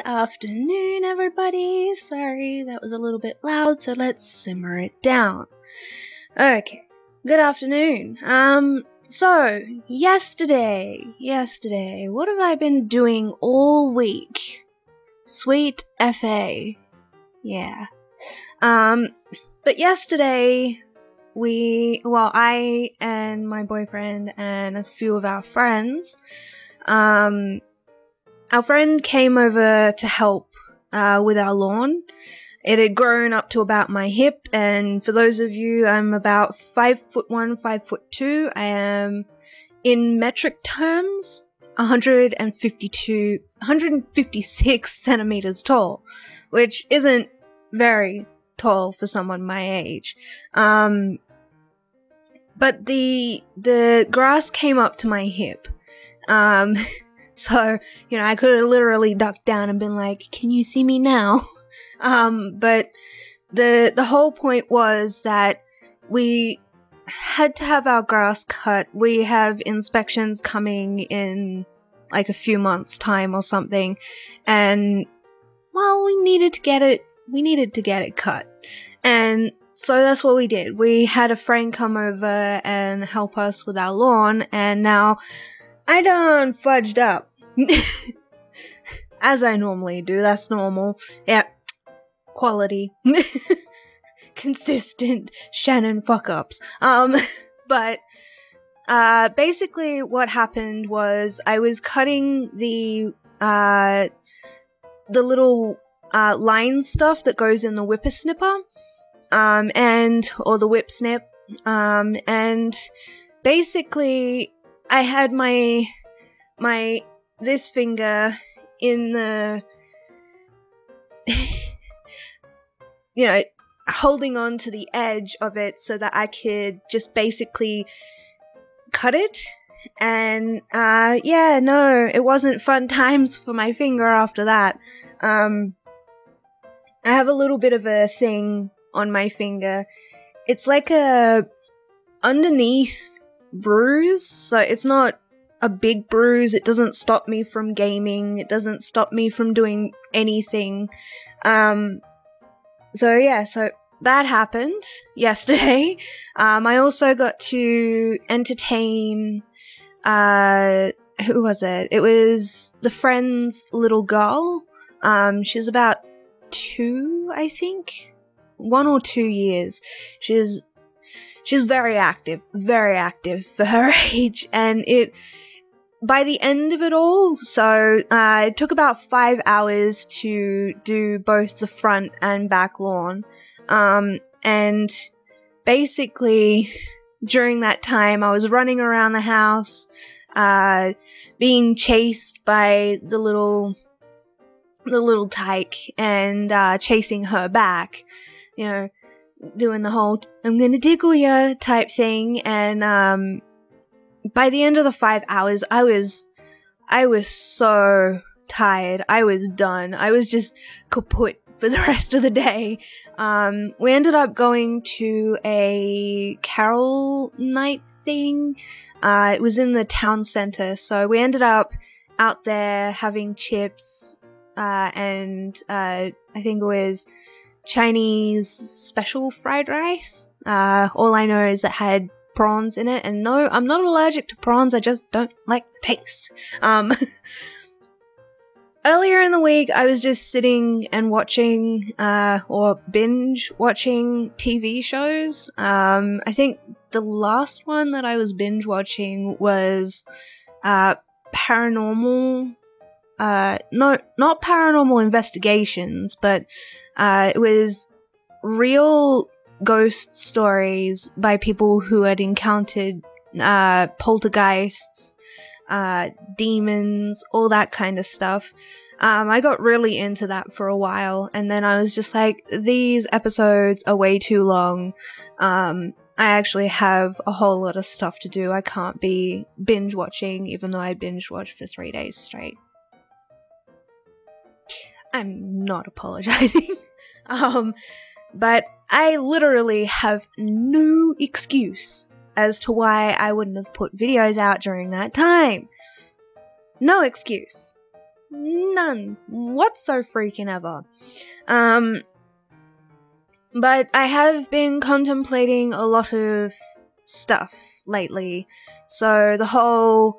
afternoon, everybody. Sorry, that was a little bit loud, so let's simmer it down. Okay, good afternoon. So, yesterday, what have I been doing all week? Sweet FA. Yeah. But yesterday, I and my boyfriend and a few of our friends, our friend came over to help with our lawn. It had grown up to about my hip, and for those of you, I'm about 5'1", 5'2". I am, in metric terms, 156 centimeters tall, which isn't very tall for someone my age. But the grass came up to my hip. So, I could have literally ducked down and been like, "Can you see me now?" But the whole point was that we had to have our grass cut. We have inspections coming in like a few months' time or something, and well, we needed to get it cut. And so that's what we did. We had a friend come over and help us with our lawn, and now I done fudged up. As I normally do, that's normal. Yeah. Quality. Consistent Shannon fuck-ups. But basically what happened was I was cutting the little line stuff that goes in the whippersnipper, or the whip snip, and basically I had this finger in the holding on to the edge of it so that I could just basically cut it. And it wasn't fun times for my finger after that. I have a little bit of a thing on my finger. It's like a underneath bruise, so it's not a big bruise. It doesn't stop me from gaming. It doesn't stop me from doing anything. So that happened yesterday. I also got to entertain, who was it? It was the friend's little girl. She's about 2, I think. 1 or 2 years. She's very active for her age, and by the end of it all, so it took about 5 hours to do both the front and back lawn, and basically during that time I was running around the house, being chased by the little tyke, and chasing her back, doing the whole "I'm gonna tickle ya" type thing. And by the end of the 5 hours, I was so tired. I was done. I was just kaput for the rest of the day. We ended up going to a carol night thing. It was in the town center, so we ended up out there having chips, and I think it was Chinese special fried rice. All I know is it had prawns in it, and no, I'm not allergic to prawns, I just don't like the taste. Earlier in the week, I was just sitting and watching, or binge watching TV shows. I think the last one that I was binge watching was, paranormal, not paranormal investigations, but, it was real ghost stories by people who had encountered poltergeists, demons, all that kind of stuff. I got really into that for a while, and then I was just like, these episodes are way too long. I actually have a whole lot of stuff to do. I can't be binge watching, even though I binge watched for 3 days straight. I'm not apologizing. But I literally have no excuse as to why I wouldn't have put videos out during that time. No excuse. None whatsoever. But I have been contemplating a lot of stuff lately. So the whole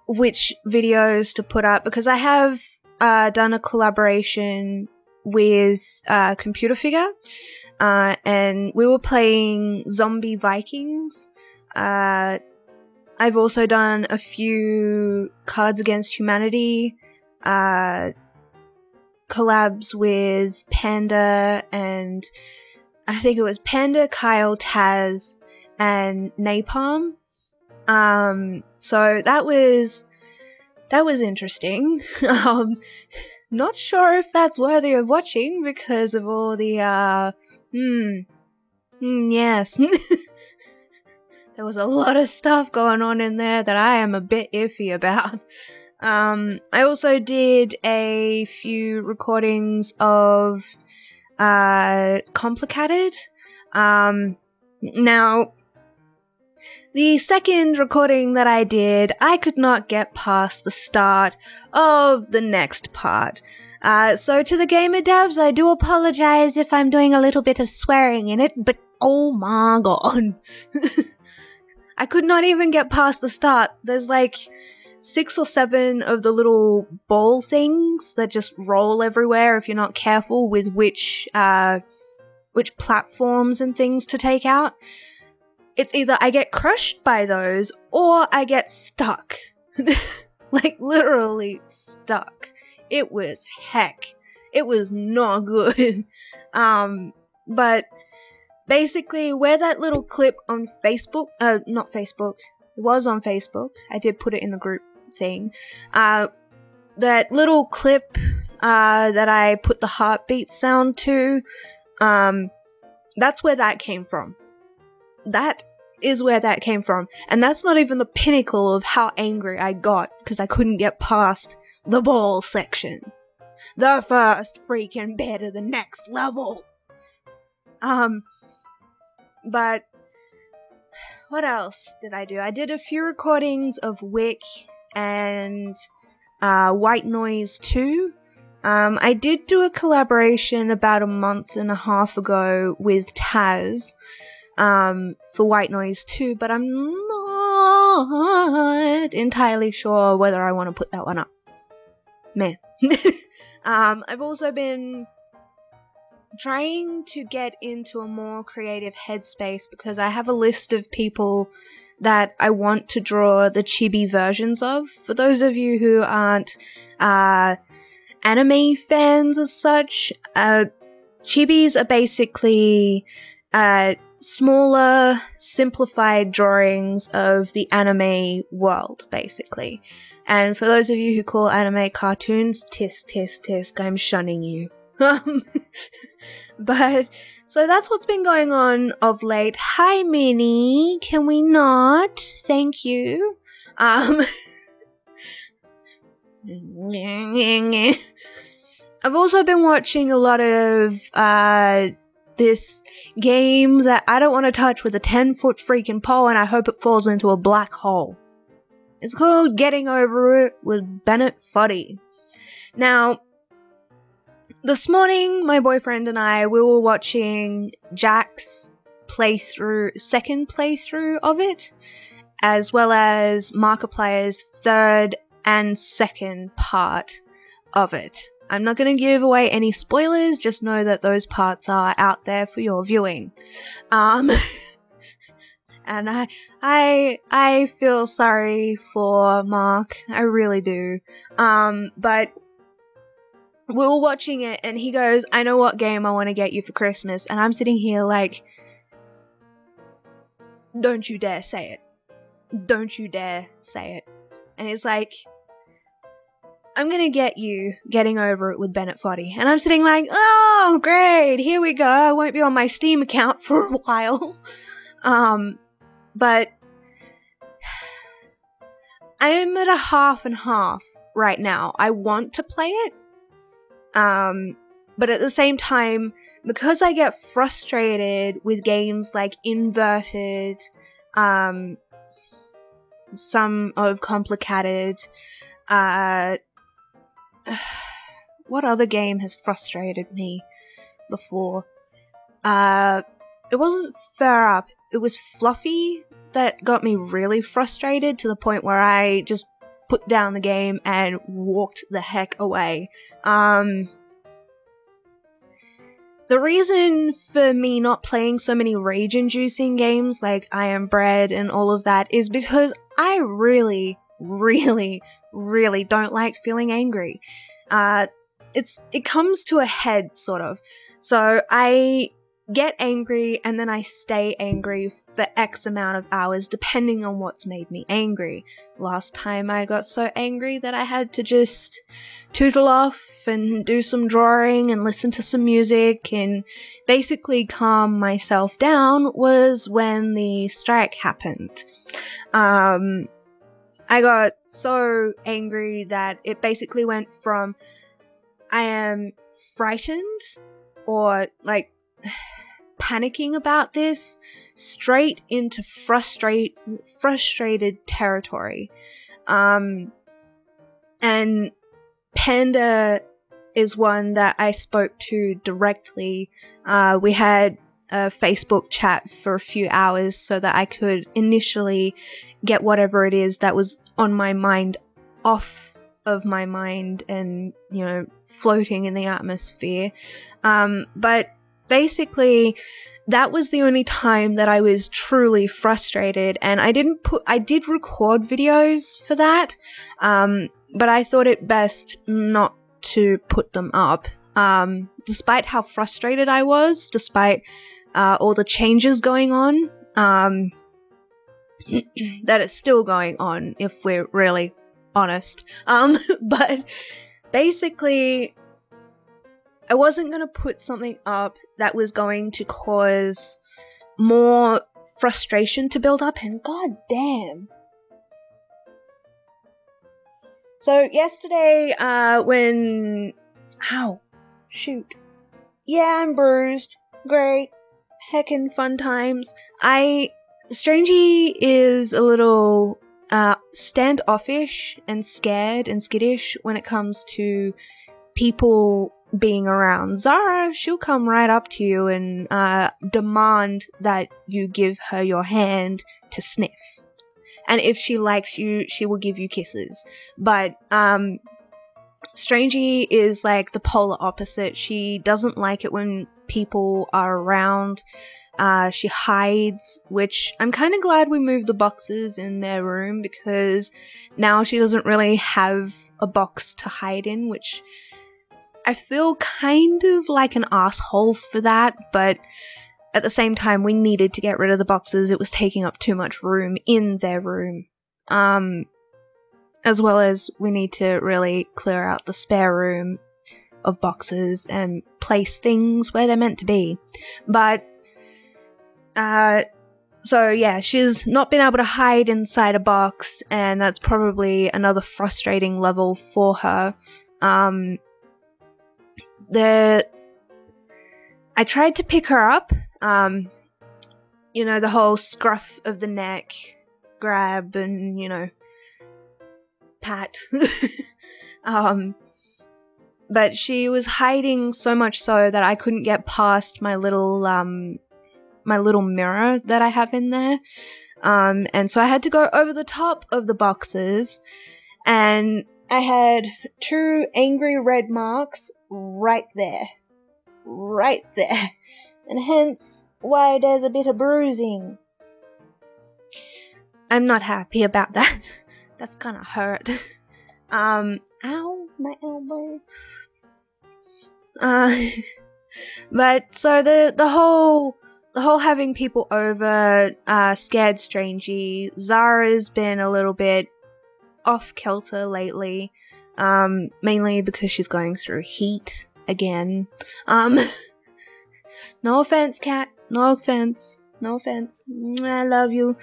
which videos to put up, because I have done a collaboration with Computer Figure, and we were playing Zombie Vikings. I've also done a few Cards Against Humanity collabs with Panda, and I think it was Panda, Kyle, Taz, and Napalm. So that was interesting. Not sure if that's worthy of watching because of all the yes. There was a lot of stuff going on in there that I am a bit iffy about. I also did a few recordings of Complicated. Now, the second recording that I did, I could not get past the start of the next part. So to the gamer devs, I do apologize if I'm doing a little bit of swearing in it, but oh my god. I could not even get past the start. There's like 6 or 7 of the little ball things that just roll everywhere if you're not careful with which platforms and things to take out. It's either I get crushed by those or I get stuck. Like literally stuck. It was heck. It was not good. But basically, where that little clip on Facebook, not Facebook, it was on Facebook, I did put it in the group thing, that little clip, that I put the heartbeat sound to, that's where that came from. That is where that came from, and that's not even the pinnacle of how angry I got, because I couldn't get past the ball section. The first freaking bit of the next level. But what else did I do? I did a few recordings of Wick and White Noise 2. I did do a collaboration about a month and a half ago with Taz for White Noise 2, but I'm not entirely sure whether I want to put that one up. Man. I've also been trying to get into a more creative headspace because I have a list of people that I want to draw the chibi versions of. For those of you who aren't anime fans as such, chibis are basically smaller, simplified drawings of the anime world, basically. And for those of you who call anime cartoons, tisk, tisk, tisk, I'm shunning you. But, so that's what's been going on of late. Hi, Minnie. Can we not? Thank you. I've also been watching a lot of, this game that I don't want to touch with a 10-foot freaking pole, and I hope it falls into a black hole. It's called Getting Over It with Bennett Foddy. Now, this morning, my boyfriend and I, we were watching Jack's second playthrough of it, as well as Markiplier's third and second part of it. I'm not going to give away any spoilers, just know that those parts are out there for your viewing. And I feel sorry for Mark, I really do. But we were watching it, and he goes, I know what game I want to get you for Christmas. And I'm sitting here like, don't you dare say it. Don't you dare say it. And he's like, I'm gonna get you Getting Over It with Bennett Foddy. And I'm sitting like, oh, great, here we go. I won't be on my Steam account for a while. But I'm at a half and half right now. I want to play it. But at the same time, because I get frustrated with games like Inverted, some of Complicated, What other game has frustrated me before? It wasn't Fur Up, it was Fluffy that got me really frustrated to the point where I just put down the game and walked the heck away. The reason for me not playing so many rage-inducing games like I Am Bread and all of that is because I really, really, really don't like feeling angry. It comes to a head, sort of. So I get angry and then I stay angry for X amount of hours depending on what's made me angry. Last time I got so angry that I had to just tootle off and do some drawing and listen to some music and basically calm myself down was when the strike happened. I got so angry that it basically went from I am frightened or like panicking about this straight into frustrated territory. And Panda is one that I spoke to directly. We had a Facebook chat for a few hours so that I could initially get whatever it is that was on my mind off of my mind and, you know, floating in the atmosphere. But basically, that was the only time that I was truly frustrated, and I did record videos for that, but I thought it best not to put them up. Despite how frustrated I was, despite all the changes going on, that it's still going on if we're really honest. But basically, I wasn't going to put something up that was going to cause more frustration to build up, and god damn. So yesterday, when... Ow. Shoot. Yeah, I'm bruised. Great. Heckin' fun times. Strangey is a little standoffish and scared and skittish when it comes to people being around. Zara, she'll come right up to you and demand that you give her your hand to sniff. And if she likes you, she will give you kisses. But Strangey is like the polar opposite. She doesn't like it when people are around. She hides, which I'm kind of glad we moved the boxes in their room because now she doesn't really have a box to hide in, which I feel kind of like an asshole for that, but at the same time we needed to get rid of the boxes. It was taking up too much room in their room. As well as we need to really clear out the spare room of boxes and place things where they're meant to be. But so yeah, she's not been able to hide inside a box, and that's probably another frustrating level for her. I tried to pick her up, you know, the whole scruff of the neck, grab, and, you know, pat. But she was hiding so much so that I couldn't get past my little mirror that I have in there. And so I had to go over the top of the boxes, and I had 2 angry red marks right there. Right there. And hence why there's a bit of bruising. I'm not happy about that. That's gonna hurt. Ow, my elbow. But so the whole having people over scared Strangey. Zara's been a little bit off kilter lately, mainly because she's going through heat again. No offense, cat. No offense. No offense. I love you.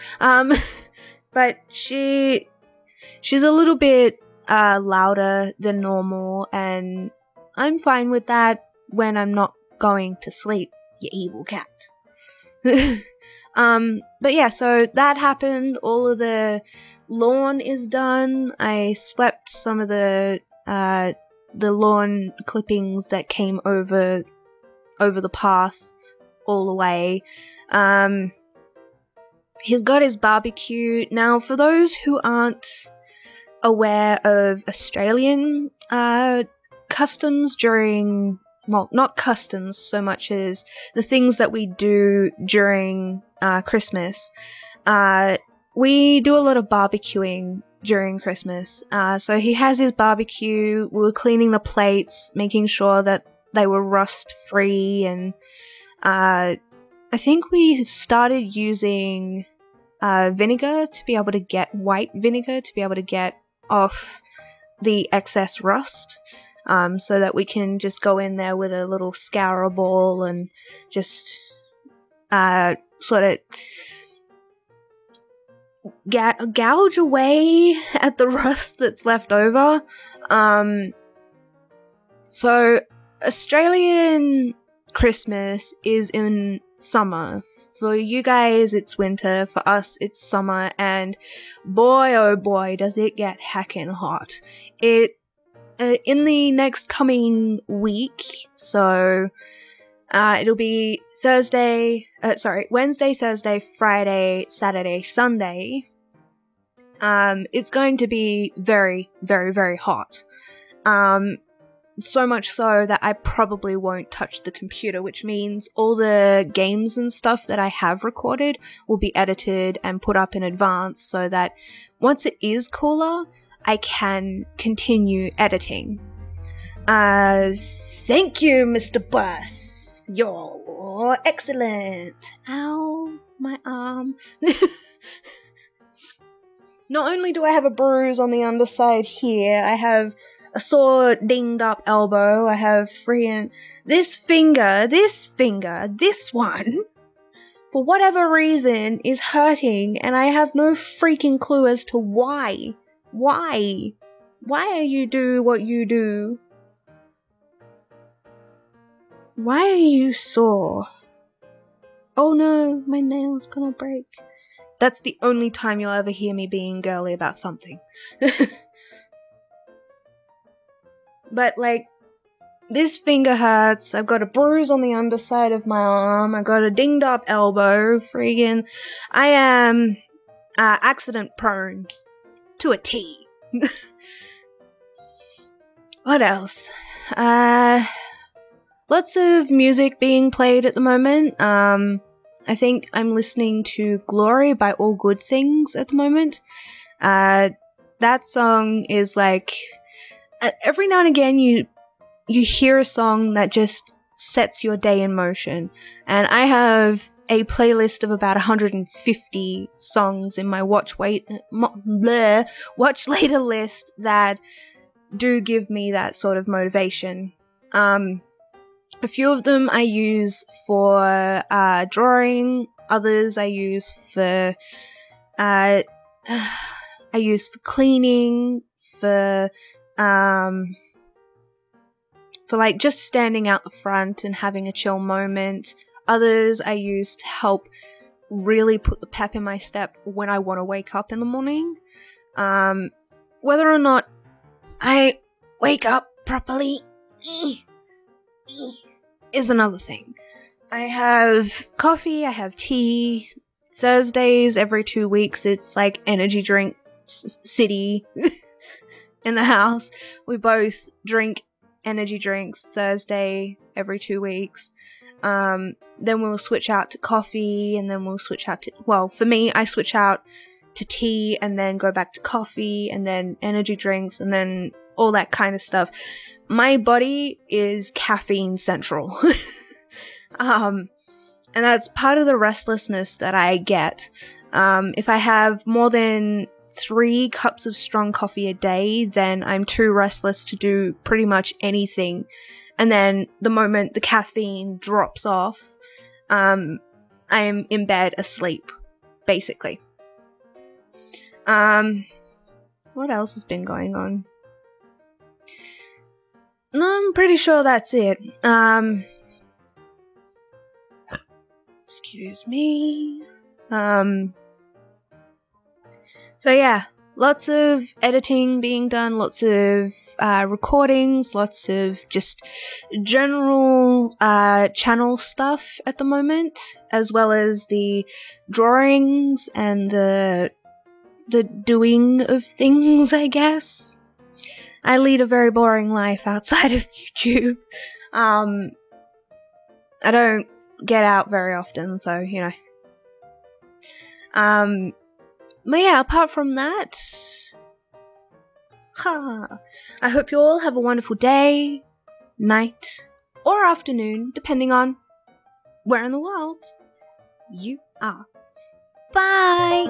But she's a little bit louder than normal, and I'm fine with that when I'm not going to sleep, you evil cat. But yeah, so that happened. All of the lawn is done. I swept some of the lawn clippings that came over the path all away. He's got his barbecue. Now, for those who aren't aware of Australian customs during, well, not customs so much as the things that we do during Christmas, we do a lot of barbecuing during Christmas. So he has his barbecue. We were cleaning the plates, making sure that they were rust free, and I think we started using vinegar to be able to get white vinegar to be able to get off the excess rust, so that we can just go in there with a little scourer ball and just sort of gouge away at the rust that's left over. So Australian Christmas is in summer. For you guys, it's winter. For us, it's summer. And boy, oh boy, does it get heckin' hot. It in the next coming week, so it'll be Wednesday, Thursday, Friday, Saturday, Sunday. It's going to be very, very, very hot. So much so that I probably won't touch the computer, which means all the games and stuff that I have recorded will be edited and put up in advance so that once it is cooler, I can continue editing. Thank you, Mr. Bus. You're excellent. Ow, my arm. Not only do I have a bruise on the underside here, I have a sore, dinged up elbow. I have this one, for whatever reason, is hurting, and I have no freaking clue as to why. Why do you do what you do? Why are you sore? Oh no, my nail's gonna break. That's the only time you'll ever hear me being girly about something. But, like, this finger hurts, I've got a bruise on the underside of my arm, I've got a dinged up elbow, friggin', I am, accident prone. To a T. What else? Lots of music being played at the moment. I think I'm listening to Glory by All Good Things at the moment. That song is like, every now and again you hear a song that just sets your day in motion, and I have a playlist of about 150 songs in my watch later list that do give me that sort of motivation. A few of them I use for drawing, others I use for cleaning, for like just standing out the front and having a chill moment. Others I use to help really put the pep in my step when I want to wake up in the morning. Whether or not I wake up properly is another thing. I have coffee, I have tea. Thursdays, every 2 weeks, it's like energy drink city in the house. We both drink energy drinks Thursday every 2 weeks. Then we'll switch out to coffee, and then we'll switch out to, well, for me, I switch out to tea and then go back to coffee and then energy drinks and then all that kind of stuff. My body is caffeine central. And that's part of the restlessness that I get. If I have more than 3 cups of strong coffee a day, then I'm too restless to do pretty much anything. And then the moment the caffeine drops off, I am in bed asleep, basically. What else has been going on? No, I'm pretty sure that's it. Excuse me. So yeah, lots of editing being done, lots of recordings, lots of just general channel stuff at the moment, as well as the drawings and the doing of things, I guess. I lead a very boring life outside of YouTube. I don't get out very often, so, you know. But yeah, apart from that, I hope you all have a wonderful day, night, or afternoon, depending on where in the world you are. Bye!